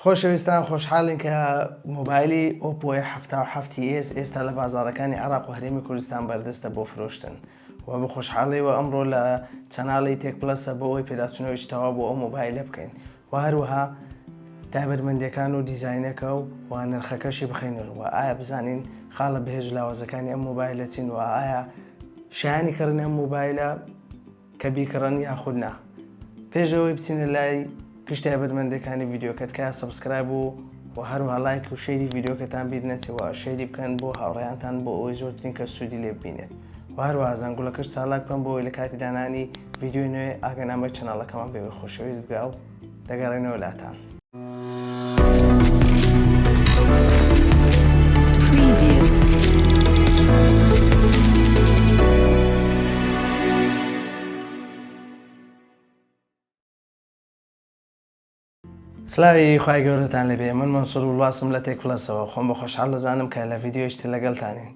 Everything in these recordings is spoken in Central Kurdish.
خۆشەویستان خۆشحاڵین کە مۆبایلی Oppo A77s ئێستا لە بازاڕەکانی عێراق و هەرێمی کوردستان بەردەستە بۆ فرۆشتن و بە خۆشحاڵیەوە ئەمڕۆ لە چەناڵی تێک پلەسە بۆ ئەوی پێداچوونەوەی تەواو بۆ ئەو مۆبایلە بکەین و هەروەها تایبەتمەندیەکان و دیزاینەکە و نرخەکەشی بخەینەوە و ئایا بزانین خاڵە بەهێز لاوازەکانی ئەم مۆبایلە چین و ئایا شایانی کڕن ئەم مۆبایلە کە بیکڕن یاخود نا. پێشەوەی بچینە لای گشت تایبەتمەندەکانی ڤیدیۆکەت کە سەبسکرایب و هەروەها لایک و شەیری ڤیدیۆکەتان بیر نەچێەوە شەیری بکەن بۆ هاوڕێیانتان بۆ ئەوەی زۆرترین کەس سوودی لێ ببینێت و هەروەها زەنگوڵەکەش چالاک بکەن بۆ ئەوەی لە کاتی دانانی ڤیدیۆی نوێ ئاگەنامەی چەناڵەکەمان بێوەی خۆشەویست بگا و دەگەڕێنەوە لاتان. سلاوی خوای گەورەتان لەبێ، من مەنسوور وڵاسم لە تێک پلەسەوە خۆم بە خۆشحاڵ دەزانم کە لە ڤیدیۆیشتی لەگەڵتانین.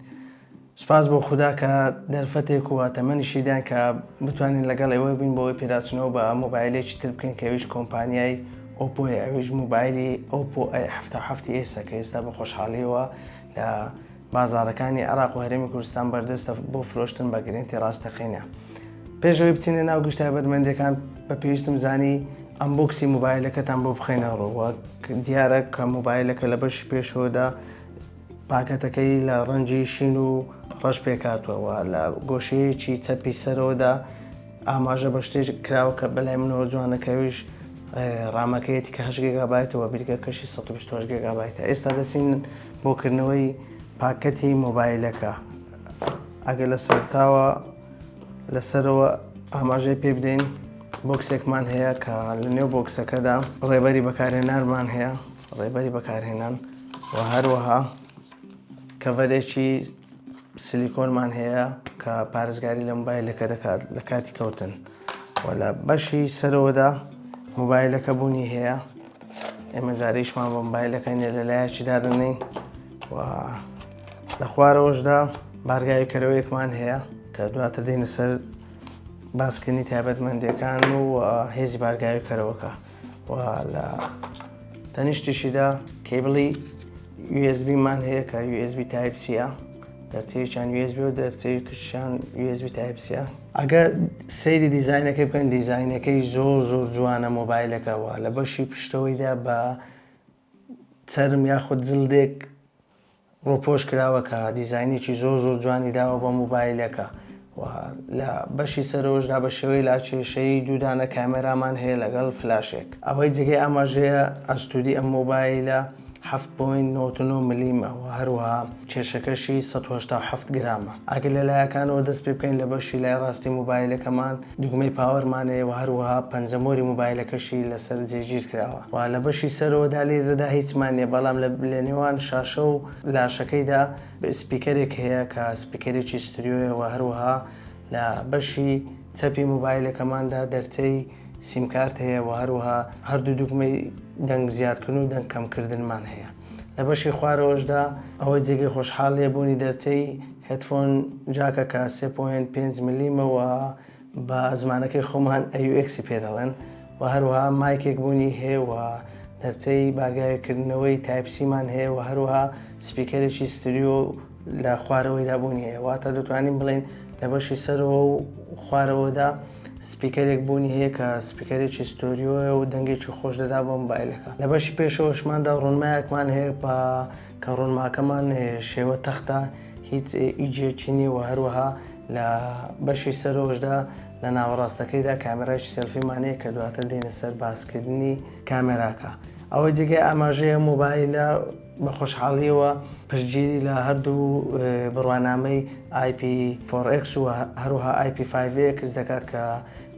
سوپاس بۆ خوددا کە دەرفەتێک و تەمەنیشیدان کە بتوانین لەگەڵ ئێوە بین بۆەوەی پێداچوونەوە بە مۆبایلێکی تر بکەین کە ئەویش کۆمپانیای Oppo ئەویش مۆبایلی Oppo A77s کە ئێستا بە خۆشحاڵیەوە لە بازاڕەکانی عێراق و هەرێمی کوردستان بەردەستە بۆ فرۆشتن بە گرنتی ڕاستەقینە. پێشەوەی بچینە ناو گشت تایبەتمەندیەکان بە پێویستم زانی ئەمبۆکسی مۆبایلەکەتان بۆ بخەینەوە دیارە کە مۆبایلەکە لە بەشی پێشەوەدا پاکەتەکەی لە ڕەنجی شین و ڕەش پێکاتوەوە لە گۆشەیەکی چەپی سەرەوەدا ئاماژە بە شتێک کراوە کە بەلای منەوە جوانەکەویش ڕامەکەیەتی کە 8 گیگابایتەوە بیرگەکەشی 128 گیگابایتە. ئێستا دەچین بۆکردنەوەی پاکەتی مۆبایلەکە. ئەگەر لە سەرتاوە لەسەرەوە ئاماژەی پێ بدەین بۆکسێکمان هەیە کە لە نێو بۆکسەکەدا ڕێبەری بەکارهێنانمان هەیە ڕێبەری بەکارهێنان و هەروەها کەڤەرێکی سیلیکۆنمان هەیە کە پارێزگاری لە مۆبایلەکە دەکات لە کاتی کەوتن و لە بەشی سەرەوەدا مۆبایلەکە بوونی هەیە. ئێمە جارەیشمان بە مۆبایلەکەینێ لە لایەکی دادنین و لە خوارەوەشدا بارگای کەرەوەیەکمان هەیە کە دواتر دێنە سەر باسکردنی تایبەتمەندیەکان و هێزی بارگای کەرەوەکە و لە تەنیشتیشیدا کێبڵی USB-مان هەیە کە USB Type-C-ە دەرچەیەکیان USB و دەرچەیەکیان USB Type-C-ە. ئەگەر سەیری دیزاینەکەی بکەن دیزاینەکەی زۆر جوانە مۆبایلەکەەوە لە بەشی پشتەوەیدا بە چەرم یاخود جلدێک ڕۆپۆش کراوە کە دیزاینێکی زۆر جوانی داوە بە مۆبایلەکە و لە بەشی سەرەوەشدا بە شێوەی لاکێشەی دوودانە کامێرامان هەیە لەگەڵ فلاشێک. ئەوەی جێگەی ئاماژەیە ئەستودی ئەم مۆبایلە 7.99 ملیمە و هەروەها کێشەکەشی 187 گرامە. ئەگەر لە لایەکانەوە دەست پێ بکەین لە بەشی لای ڕاستی مۆبایلەکەمان دوگمەی پاوەرمانەیە و هەروەها پەنجەمۆری مۆبایلەکەشی لەسەر جێگیر کراوە و لە بەشی سەرەوەدا لێرەدا هیچمان نیە بەڵام لە نێوان شاشە و لاشەکەیدا سپیکەرێک هەیە کە سپیکەرێکی ستریۆیە و هەروەها لە بەشی چەپی مۆبایلەکەماندا دەرچەی سیمکارت هەیە و هەروەها هەردوو دوگمەی دەنگ زیادکردن و دەنگ کەمکردنمان هەیە. لە بەشی خوارەوەشدا ئەوەی جێگەی خۆشحاڵیە بوونی دەرچەی هێدفۆن جاکە کە 3.5 ملیمەوە بە زمانەکەی خۆمان AUX پێدەڵێن و هەروەها مایکێک بوونی هەیە و دەرچەی بارگایکردنەوەی تایپسیمان هەیە و هەروەها سپیکەرێکی ستریۆ لە خوارەوەیدا بوونی هەیە واتە دەتوانین بڵێن لە بەشی سەرەوە و خوارەوەدا سپیکەرێک بوونی هەیە کە سپیکەرێکی ستۆریۆیە و دەنگێکی خۆش دەدا بۆ مۆبایلەکە. لە بەشی پێشەوەشماندا ڕۆنمایەکمان هەیە کە ڕۆنماکەمان شێوە تەختە هیچ ئیجێکی نیە و هەروەها لە بەشی سەرەوەشدا لە ناوەڕاستەکەیدا کامێرایکی سەلفیمان هەیە کە دواتر دێنە سەر باسکردنی کامێراکە. ئەوەی جێگەی ئاماژەیە مۆبایلە بە خۆشحاڵیەوە پشتگیری لە هەردوو بڕوانامەی IP4X و هەروەها IP5X دەکات کە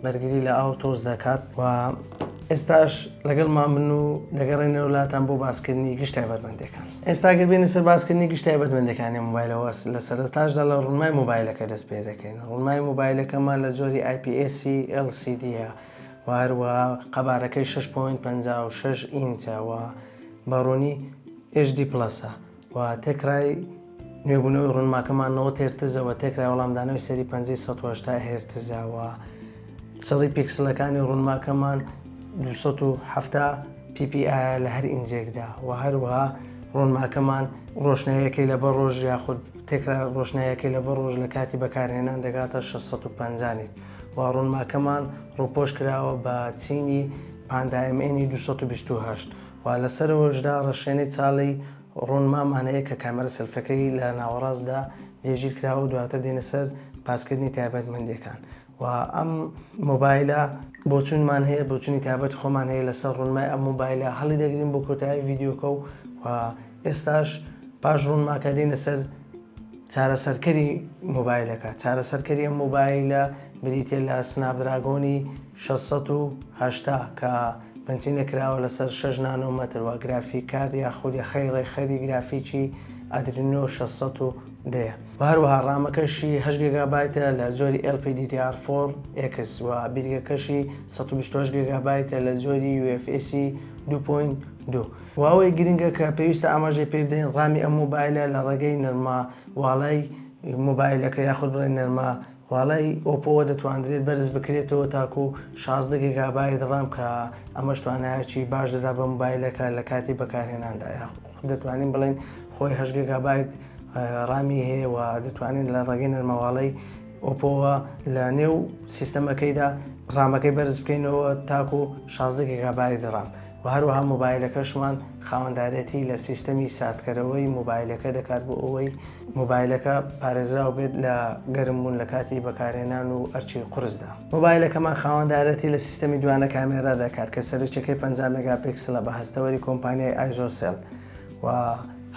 بەرگری لە ئاوتۆز دەکات و ئێستاش لەگەڵمان من و دەگەڕێنەوە وڵاتان بۆ باسکردنی گشت تایبەتمەندیەکان. ئێستا گەر بێنە سەر باسکردنی گشت تایبەتمەندیەکانی مۆبایلەوە لە سەرەتاشدا لە ڕوونمای مۆبایلەکە دەست پێ دەکەین. ڕوونمای مۆبایلەکەمان لە جۆری IPS LCD-ە و هەروەها قەبارەکەی 6.56 ئینچەوە بەڕوونی HD پلەسە و تێکرای نوێبوونەوەی ڕوونماکەمان 90 هێرتزەوە تێکرای وەڵامدانەوەی سەری 580 هێرتزەوە چڕی پیکسلەکانی ڕوونماکەمان 270 PPI لە هەر ئینجێکدا و هەروەها ڕۆنماکەمان ڕۆشنایەکەی لە بە ڕۆژ یاخود تێکرار ڕۆشنایەکەی لە بە ڕۆژ لە کاتی بەکارهێنان دەگاتە 650 و ڕۆنماکەمان ڕووپۆش کراوە بە چینی پاندامێنی 228 و لەسەرەوەشدا ڕەشێنەی چاڵی ڕۆنمامانەیە کە کامێرە سەلفەکەی لە ناوەڕاستدا جێگیر کراوە و دواتر دێنە سەر پاسکردنی تایبەتمەندیەکان و ئەم مۆبایلە بۆچونمان هەیە بۆچوونی تایبەت خۆمان هەیە لەسەر ڕۆنمای ئەم مۆبایلە هەڵی دەگرین بۆ کۆتایی ڤیدیۆکە و ئێستاش پاش ڕوونماکە دێنە سەر چارەسەرکەری مۆبایلەکە. چارەسەرکەری ئەم مۆبایلە بریتە لە سنابدراگۆنی 680 کە بنچینە کراوە لەسەر 6 نانۆمەتر و گرافیک کارد یاخود ڕێخەری گرافیکی ئادرینۆ 600 دەیە و هەروەها ڕامەکەشی 8 گیگابایتە لە جۆری LPDDR4X و بیرگەکەشی 128 گیگابایتە لە جۆری UFS 2.2 و ئەوەی گرنگە کە پێویستە ئاماژەی پێ بدەین ڕامی ئەم مۆبایلە لە ڕێگەی نەرمە واڵای مۆبایلەکە یاخود بڵێن نەرمە واڵای ئۆپۆوە دەتوانرێت بەرز بکرێتەوە تاکو 16 گیگابایت ڕام کە ئەمەش توانایەکی باش دەدا بە مۆبایلەکە لە کاتی بەکارهێناندا دەتوانین بڵێن خۆی 8 گیگابایت ڕامی هەیە و دەتوانین لە ڕێگەی نەرمەواڵەی ئۆپۆوە لە نێو سیستەمەکەیدا ڕامەکەی بەرز بکەینەوە تاکو 16 گیگابایت ڕام و هەروەها مۆبایلەکەشمان خاوەندارەتی لە سیستەمی ساردکەرەوەی مۆبایلەکە دەکات بۆ ئەوەی مۆبایلەکە پارێزراو بێت لە گەرمبوون لە کاتی بەکارهێنان و ئەرچی قورسدا. مۆبایلەکەمان خاوەندارەتی لە سیستەمی دوانە کامێرا دەکات کە سەرچەکەی 50 مێگاپیکسلە بە هەستەوەری کۆمپانیای ئایزۆسێل و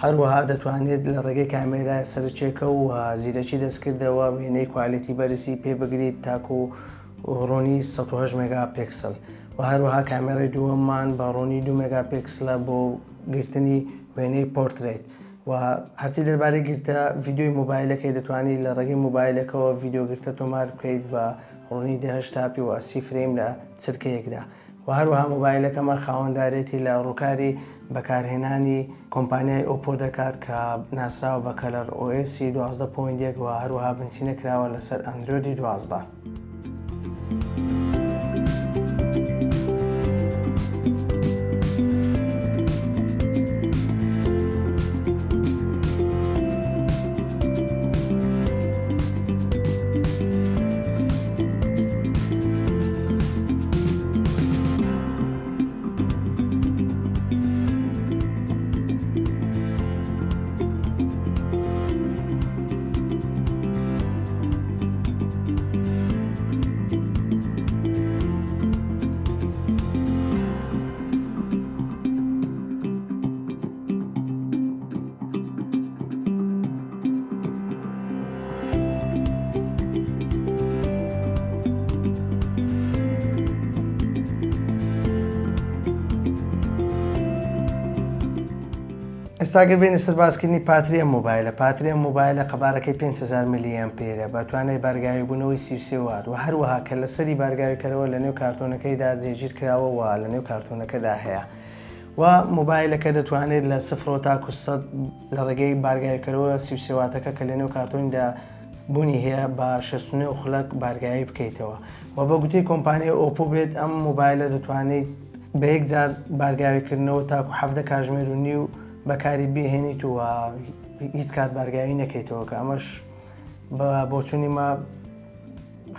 هەروەها دەتوانێت لە ڕێگەی کامێرای سەرچێکە و زیرەکی دەستکردەوە وێنەی کوالیتی بەرزی پێ بگریت تاکو ڕۆنی 108 مێگاپیکسل و هەروەها کامێرای دووەممان بە ڕۆنی 2 مێگاپیکسلە بۆ گرتنی وێنەی پۆرترێت و هەرچی دەربارەی گرتە ڤیدیۆی مۆبایلەکەی دەتوانیت لە ڕێگەی مۆبایلەکەەوە ڤیدیۆگرتە تۆمار بکەیت بە ڕۆنی 10 تاپی و 30 فریم لە چرکەیەکدا و هەروەها مۆبایلەکەمان خاوەندارێتی لە ڕووکاری بەکارهێنانی کۆمپانیای ئۆپۆ دەکات کە ناسراوە بە کەلەر OS 12.1 و هەروەها بنچینە کراوە لەسەر ئەندرۆیدی 12. ئێستاگەر بینی سەربازکردنی پاتریە مۆبایلە پاتریە مۆبایلە قەبارەکەی 5000 میلی ئەمپێرە بە توانای بارگاوی بوونەوەی 33 وات و هەروەها کە لەسەری بارگاویکەرەوە لە نێو کارتۆنەکەیدا جێگیر کراوە و لە نێو کارتۆنەکەدا هەیە و مۆبایلەکە دەتوانێت لە 0 تاکو 100 لە ڕێگەی بارگاویکەرەوە 33 واتەکە کە لە نێو کارتۆنیدا بوونی هەیە بە 69 خولەک بارگایی بکەیتەوە و بە گوتەی کۆمپانیای ئۆپۆ بێت ئەم مۆبایلە دەتوانێت بە یەکجار بارگاویکردنەوە تاکو 7 کاتژمێر و نیو بەکاری بهێنیت و هیچ کات بارگاوی نەکەیتەوە کە ئەمەش بۆچوونی مە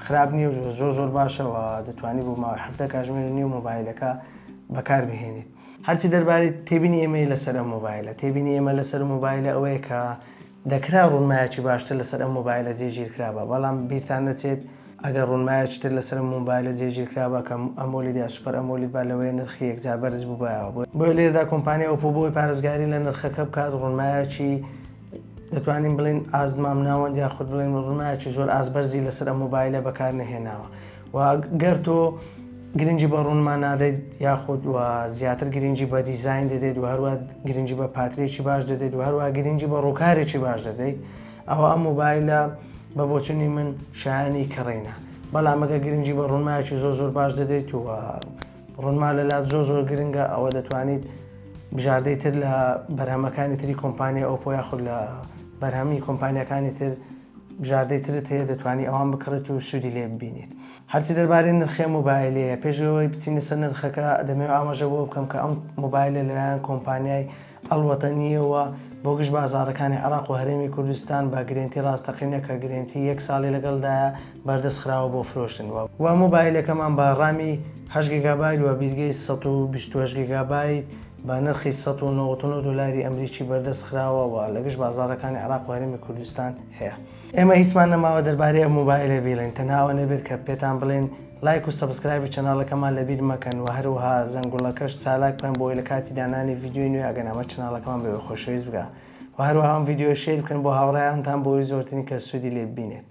خراپ نییە و زۆر باشەوە دەتوانانی بۆ ماوەی 7 کاتژمێر نیو مۆبایلەکە بەکار بهێنیت. هەرچی دەربارەی تێبینی ئێمە لەسەر ئەم مۆبایلە تێبینی ئێمە لەسەر مۆبایلە ئەوەیە کە دەکرا ڕوونمایەکی باشتر لەسەر ئەم مۆبایلە جێگیر کرابە بەڵام بیرتان نەچێت ئەگەر ڕوونمایەکتر لەسەر مۆبایلە جێگیر کرابە کە ئەمۆلیدا سوپەر ئەمۆلید با لەوەی نرخی یەکجار بەرز بووبایەوە بۆ لێردا کۆمپانیا ئۆپۆ بۆی پارێزگاری لە نرخەکە بکات ڕوونمایەکی دەتوانین بڵین ئازمام ناوەند یاخود بڵین ڕوونمایەکی زۆر ئازبەرزی لەسەر ئەم مۆبایلە بەکار نەهێناوە و گەر تۆ گرنگی بە ڕوونمان نادەیت یاخود و زیاتر گرنگی بە دیزاین دەدەیت و هەروە گرنگی بە پاترێکی باش دەدەیت و هەروە گرنگی بە ڕووکارێکی باش دەدەیت ئەوە ئەم مۆبایلە بە بۆچوونی من شایانی کڕینە بەڵام ئەگە گرنگی بە ڕوونمایەکی زۆر باش دەدەیت و ڕوونما لەلات زۆر گرنگە ئەوە دەتوانیت بژاردەی تر لە بەرهەمەکانی تری کۆمپانیا ئۆپۆ یاخود لە بەرهەمی کۆمپانیەکانی تر بژاردەی ترت هەیە دەتوانانی ئەوان بکڕێت و سوودی لێ ببینیت. هەرچی دەربارەی نرخی مۆبایلەیە پێشەوەی بچینە سەر نرخەکە دەمەوێت ئاماژە بۆ بکەم کە ئەم مۆبایلە لەلایەن کۆمپانیای ئەڵوەتەنیەوە بۆ گشت بازاڕەکانی عێراق و هەرێمی کوردستان بە گرنتی ڕاستەقینە کە گرنتی 1 ساڵی لەگەڵدایە بەردەست خراوە بۆ فرۆشتن و مۆبایلەکەمان بە ڕامی 8 گیگابایت و بیرگەی 128 گیگابایت بە نرخی 199 دلاری ئەمریکی بەردەست خراوەوە لەگەشت بازاڕەکانی عێراق و هەرێمی کوردستان هەیە. ئێمە هیچمان نەماوە دەربارەی ئەم مۆبایلە بیڵێن، تەنها نەبێت کە پێتان بڵێن لایک و سەبسکرایبی چەناڵەکەمان لەبیر مەکەن و هەروەها زەنگوڵەکەش چالاک بکەن بۆی لە کاتی دانانی ڤیدیۆی نوێ ئەگەنامە چەناڵەکەمان بێ خۆشەویست بگە و هەروەها ئەم ڤیدیۆ شێر بکەن بۆ هاوڕێیانتان بۆی زۆرترین کە سوودی لێ ببینێت.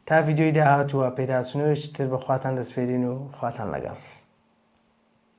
تا ڤیدیۆی داهاتووە پێداچونەوەیکی تر بەخواتان دەسپێرین و خواتان لەگەڵ.